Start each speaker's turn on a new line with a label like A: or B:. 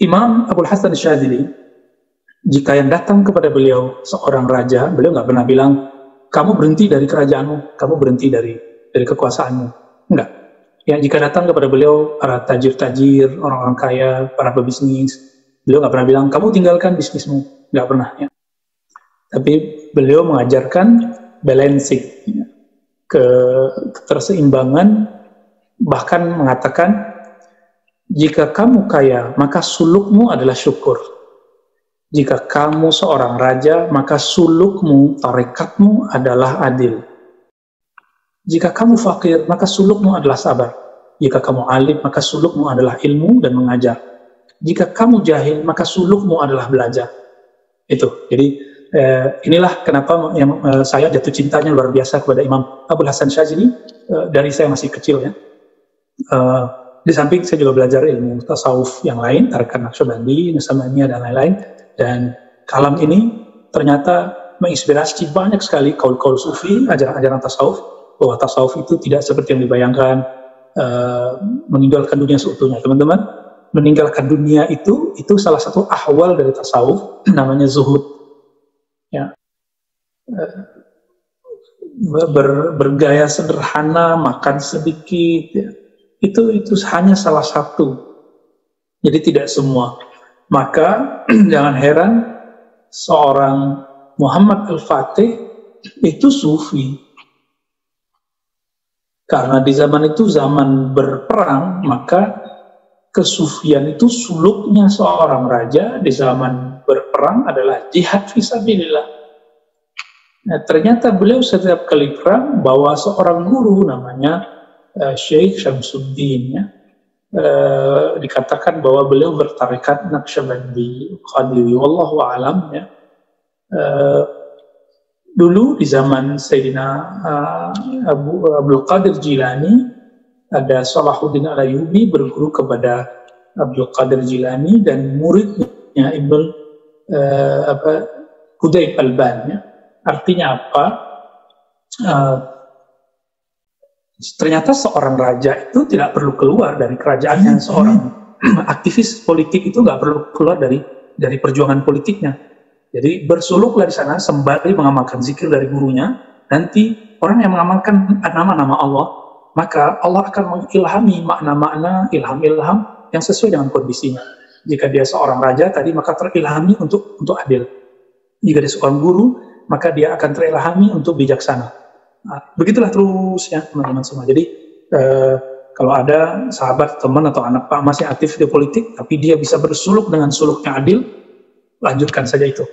A: Imam Abul Hasan Syadzili, jika yang datang kepada beliau seorang raja, beliau nggak pernah bilang, kamu berhenti dari kerajaanmu, kamu berhenti dari kekuasaanmu. Enggak. Ya, jika datang kepada beliau para tajir-tajir, orang-orang kaya, para pebisnis, beliau nggak pernah bilang, kamu tinggalkan bisnismu. Nggak pernah. Ya. Tapi beliau mengajarkan balancing, ya, keterseimbangan, bahkan mengatakan, jika kamu kaya, maka sulukmu adalah syukur. Jika kamu seorang raja, maka sulukmu, tarekatmu adalah adil. Jika kamu fakir, maka sulukmu adalah sabar. Jika kamu alim, maka sulukmu adalah ilmu dan mengajar. Jika kamu jahil, maka sulukmu adalah belajar. Itu. Jadi inilah kenapa saya jatuh cintanya luar biasa kepada Imam Abul Hasan Syadzili dari saya masih kecil, ya. Di samping saya juga belajar ilmu tasawuf yang lain, tarekat Naqsyabandi, Nusaimiyah dan lain-lain. Dan kalam ini ternyata menginspirasi banyak sekali kaul-kaul sufi, ajaran-ajaran tasawuf, bahwa tasawuf itu tidak seperti yang dibayangkan, meninggalkan dunia seutuhnya. Teman-teman, meninggalkan dunia itu salah satu ahwal dari tasawuf, namanya zuhud. Ya. Bergaya sederhana, makan sedikit, ya. Itu hanya salah satu. Jadi tidak semua. Maka jangan heran seorang Muhammad Al-Fatih itu sufi. Karena di zaman itu zaman berperang, maka kesufian itu suluknya seorang raja di zaman berperang adalah jihad fisabilillah. Nah, ternyata beliau setiap kali perang bawa seorang guru namanya Syekh Syamsuddin, ya. Dikatakan bahwa beliau bertarekat Naqsyabandi, Qadiri, wallahu a'lam, ya. Dulu di zaman Sayyidina Abdul Qadir Jilani, ada Salahuddin Al-Ayyubi berguru kepada Abdul Qadir Jilani dan muridnya Ibnul Qudayb Al-Ban. Artinya apa? Ternyata seorang raja itu tidak perlu keluar dari kerajaannya. Seorang aktivis politik itu nggak perlu keluar dari perjuangan politiknya. Jadi bersuluklah di sana sembari mengamalkan zikir dari gurunya. Nanti orang yang mengamalkan nama-nama Allah, maka Allah akan mengilhami makna-makna, ilham-ilham yang sesuai dengan kondisinya. Jika dia seorang raja tadi, maka terilhami untuk adil. Jika dia seorang guru, maka dia akan terilhami untuk bijaksana. Nah, begitulah terus, ya teman-teman semua. Jadi kalau ada sahabat, teman atau anak Pak masih aktif di politik, tapi dia bisa bersuluk dengan suluknya adil, lanjutkan saja itu.